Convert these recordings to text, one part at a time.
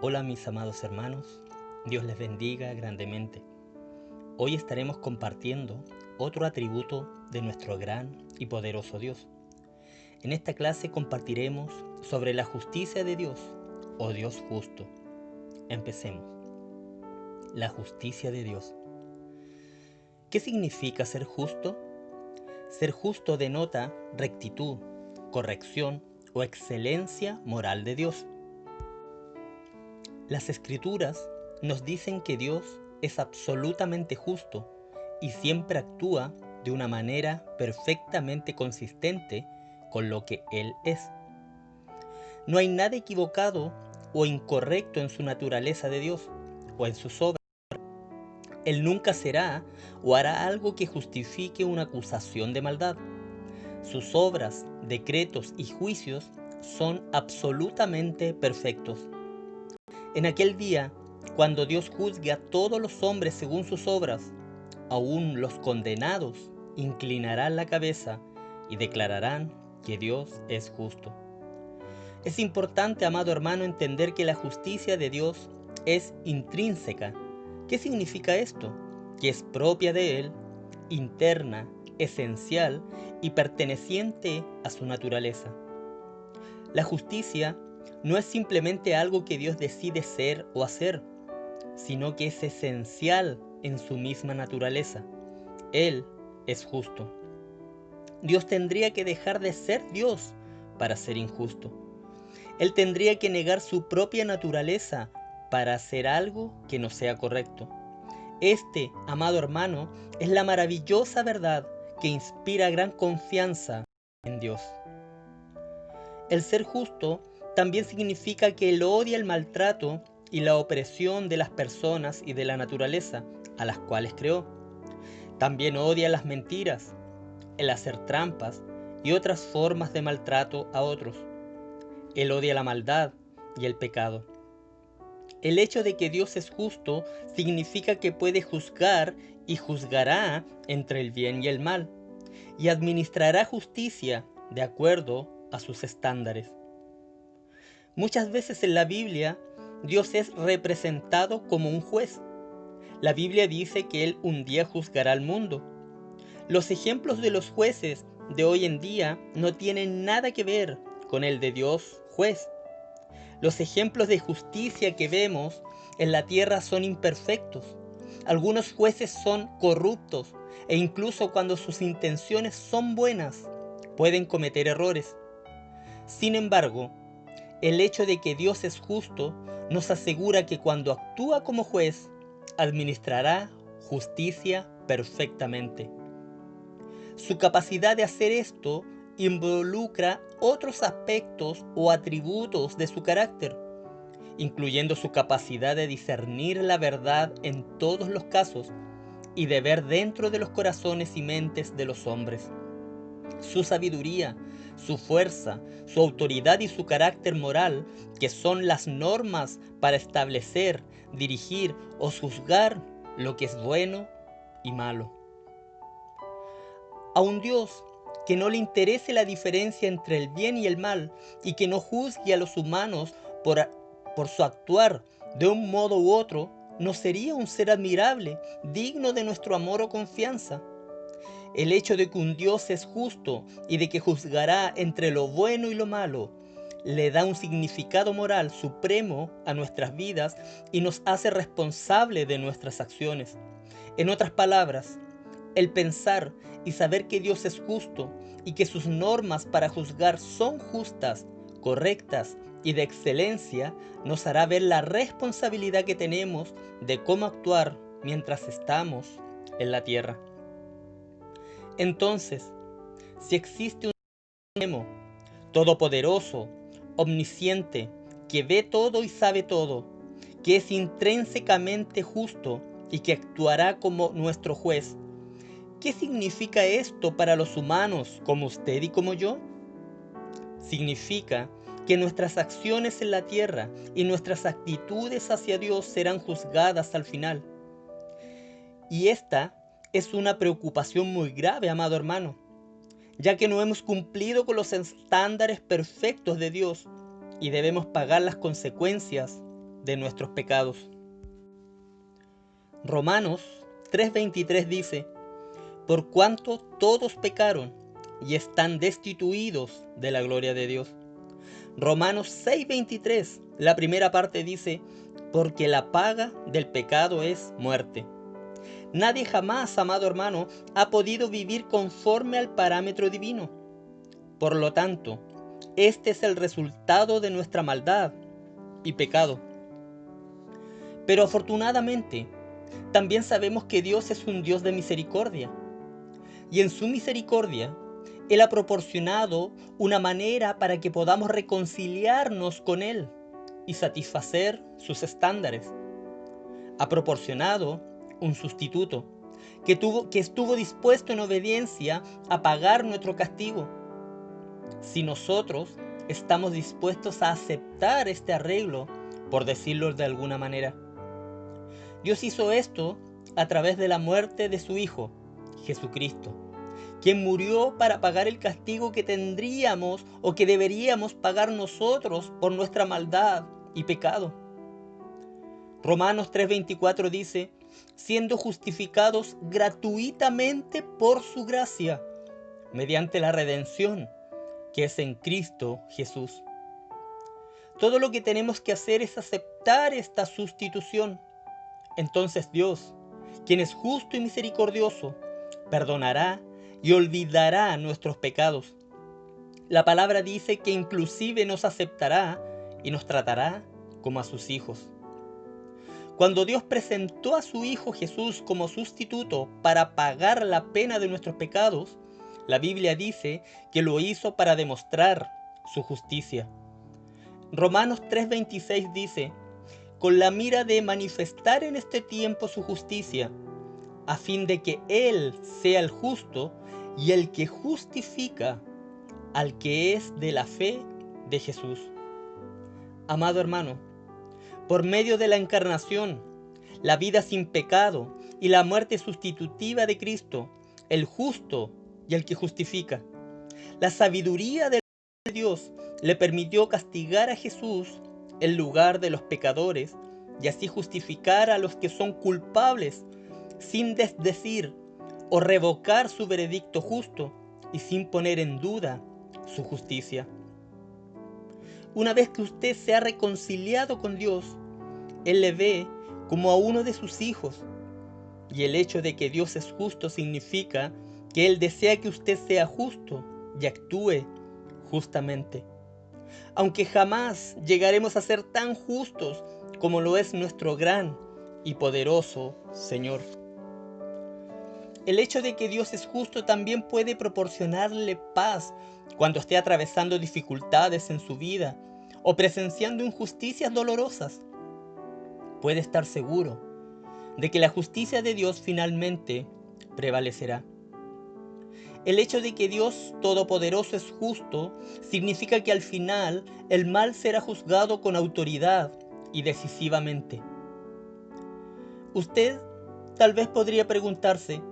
Hola mis amados hermanos, Dios les bendiga grandemente. Hoy estaremos compartiendo otro atributo de nuestro gran y poderoso Dios. En esta clase compartiremos sobre la justicia de Dios o Dios justo. Empecemos. La justicia de Dios. ¿Qué significa ser justo? Ser justo denota rectitud, corrección o excelencia moral de Dios. Las Escrituras nos dicen que Dios es absolutamente justo y siempre actúa de una manera perfectamente consistente con lo que Él es. No hay nada equivocado o incorrecto en su naturaleza de Dios o en sus obras. Él nunca será o hará algo que justifique una acusación de maldad. Sus obras, decretos y juicios son absolutamente perfectos. En aquel día, cuando Dios juzgue a todos los hombres según sus obras, aún los condenados inclinarán la cabeza y declararán que Dios es justo. Es importante, amado hermano, entender que la justicia de Dios es intrínseca. ¿Qué significa esto? Que es propia de Él, interna, esencial y perteneciente a su naturaleza. La justicia no es simplemente algo que Dios decide ser o hacer, sino que es esencial en su misma naturaleza. Él es justo. Dios tendría que dejar de ser Dios para ser injusto. Él tendría que negar su propia naturaleza para hacer algo que no sea correcto. Este, amado hermano, es la maravillosa verdad que inspira gran confianza en Dios. El ser justo también significa que Él odia el maltrato y la opresión de las personas y de la naturaleza a las cuales creó. También odia las mentiras, el hacer trampas y otras formas de maltrato a otros. Él odia la maldad y el pecado. El hecho de que Dios es justo significa que puede juzgar y juzgará entre el bien y el mal, y administrará justicia de acuerdo a sus estándares. Muchas veces en la Biblia, Dios es representado como un juez. La Biblia dice que Él un día juzgará al mundo. Los ejemplos de los jueces de hoy en día no tienen nada que ver con el de Dios juez. Los ejemplos de justicia que vemos en la tierra son imperfectos. Algunos jueces son corruptos e incluso cuando sus intenciones son buenas, pueden cometer errores. Sin embargo, el hecho de que Dios es justo nos asegura que cuando actúa como juez, administrará justicia perfectamente. Su capacidad de hacer esto involucra otros aspectos o atributos de su carácter, incluyendo su capacidad de discernir la verdad en todos los casos y de ver dentro de los corazones y mentes de los hombres. Su sabiduría, su fuerza, su autoridad y su carácter moral, que son las normas para establecer, dirigir o juzgar lo que es bueno y malo. A un Dios que no le interese la diferencia entre el bien y el mal y que no juzgue a los humanos por su actuar de un modo u otro, no sería un ser admirable, digno de nuestro amor o confianza. El hecho de que un Dios es justo y de que juzgará entre lo bueno y lo malo, le da un significado moral supremo a nuestras vidas y nos hace responsable de nuestras acciones. En otras palabras, el pensar y saber que Dios es justo y que sus normas para juzgar son justas, correctas y de excelencia nos hará ver la responsabilidad que tenemos de cómo actuar mientras estamos en la tierra. Entonces, si existe un Supremo, todopoderoso, omnisciente, que ve todo y sabe todo, que es intrínsecamente justo y que actuará como nuestro juez, ¿qué significa esto para los humanos como usted y como yo? Significa que nuestras acciones en la tierra y nuestras actitudes hacia Dios serán juzgadas al final. Y esta es una preocupación muy grave, amado hermano, ya que no hemos cumplido con los estándares perfectos de Dios y debemos pagar las consecuencias de nuestros pecados. Romanos 3:23 dice: por cuanto todos pecaron y están destituidos de la gloria de Dios. Romanos 6:23, la primera parte dice: porque la paga del pecado es muerte. Nadie jamás, amado hermano, ha podido vivir conforme al parámetro divino. Por lo tanto, este es el resultado de nuestra maldad y pecado. Pero afortunadamente, también sabemos que Dios es un Dios de misericordia. Y en su misericordia, Él ha proporcionado una manera para que podamos reconciliarnos con Él y satisfacer sus estándares. Ha proporcionado un sustituto que estuvo dispuesto en obediencia a pagar nuestro castigo. Si nosotros estamos dispuestos a aceptar este arreglo, por decirlo de alguna manera. Dios hizo esto a través de la muerte de su Hijo, Jesucristo, quien murió para pagar el castigo que tendríamos o que deberíamos pagar nosotros por nuestra maldad y pecado. Romanos 3:24 dice: siendo justificados gratuitamente por su gracia, mediante la redención que es en Cristo Jesús. Todo lo que tenemos que hacer es aceptar esta sustitución. Entonces Dios, quien es justo y misericordioso, perdonará y olvidará nuestros pecados. La palabra dice que inclusive nos aceptará y nos tratará como a sus hijos. Cuando Dios presentó a su Hijo Jesús como sustituto para pagar la pena de nuestros pecados, la Biblia dice que lo hizo para demostrar su justicia. Romanos 3:26 dice: con la mira de manifestar en este tiempo su justicia, a fin de que Él sea el justo y el que justifica al que es de la fe de Jesús. Amado hermano, por medio de la encarnación, la vida sin pecado y la muerte sustitutiva de Cristo, el justo y el que justifica, la sabiduría de Dios le permitió castigar a Jesús en lugar de los pecadores y así justificar a los que son culpables sin desdecir o revocar su veredicto justo y sin poner en duda su justicia. Una vez que usted se ha reconciliado con Dios, Él le ve como a uno de sus hijos. Y el hecho de que Dios es justo significa que Él desea que usted sea justo y actúe justamente. Aunque jamás llegaremos a ser tan justos como lo es nuestro gran y poderoso Señor. El hecho de que Dios es justo también puede proporcionarle paz cuando esté atravesando dificultades en su vida o presenciando injusticias dolorosas. Puede estar seguro de que la justicia de Dios finalmente prevalecerá. El hecho de que Dios Todopoderoso es justo significa que al final el mal será juzgado con autoridad y decisivamente. Usted tal vez podría preguntarse: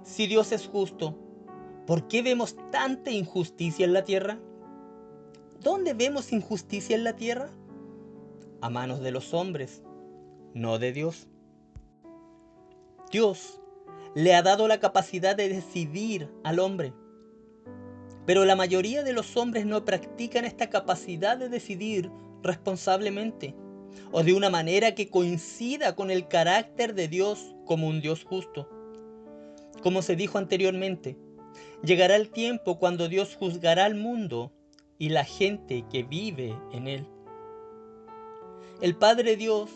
si Dios es justo, ¿por qué vemos tanta injusticia en la tierra? ¿Dónde vemos injusticia en la tierra? A manos de los hombres, no de Dios. Dios le ha dado la capacidad de decidir al hombre, pero la mayoría de los hombres no practican esta capacidad de decidir responsablemente o de una manera que coincida con el carácter de Dios como un Dios justo. Como se dijo anteriormente, llegará el tiempo cuando Dios juzgará al mundo y la gente que vive en él. El Padre Dios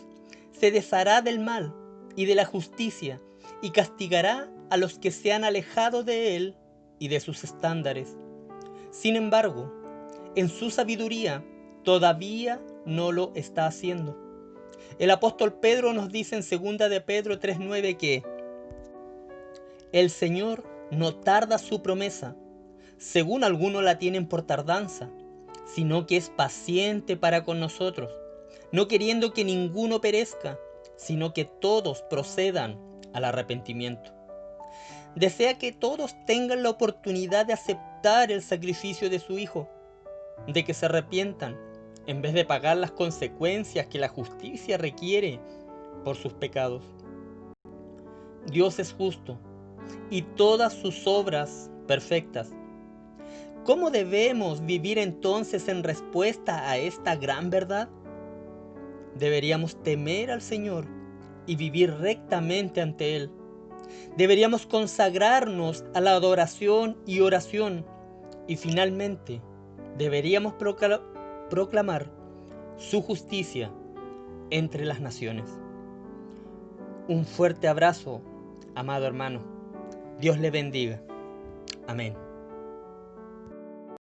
se deshará del mal y de la justicia y castigará a los que se han alejado de Él y de sus estándares. Sin embargo, en su sabiduría todavía no lo está haciendo. El apóstol Pedro nos dice en 2 de Pedro 3:9 que el Señor no tarda su promesa, según algunos la tienen por tardanza, sino que es paciente para con nosotros, no queriendo que ninguno perezca, sino que todos procedan al arrepentimiento. Desea que todos tengan la oportunidad de aceptar el sacrificio de su Hijo, de que se arrepientan en vez de pagar las consecuencias que la justicia requiere por sus pecados. Dios es justo y todas sus obras perfectas. ¿Cómo debemos vivir entonces en respuesta a esta gran verdad? Deberíamos temer al Señor y vivir rectamente ante Él. Deberíamos consagrarnos a la adoración y oración. Y finalmente, deberíamos proclamar su justicia entre las naciones. Un fuerte abrazo, amado hermano. Dios le bendiga. Amén.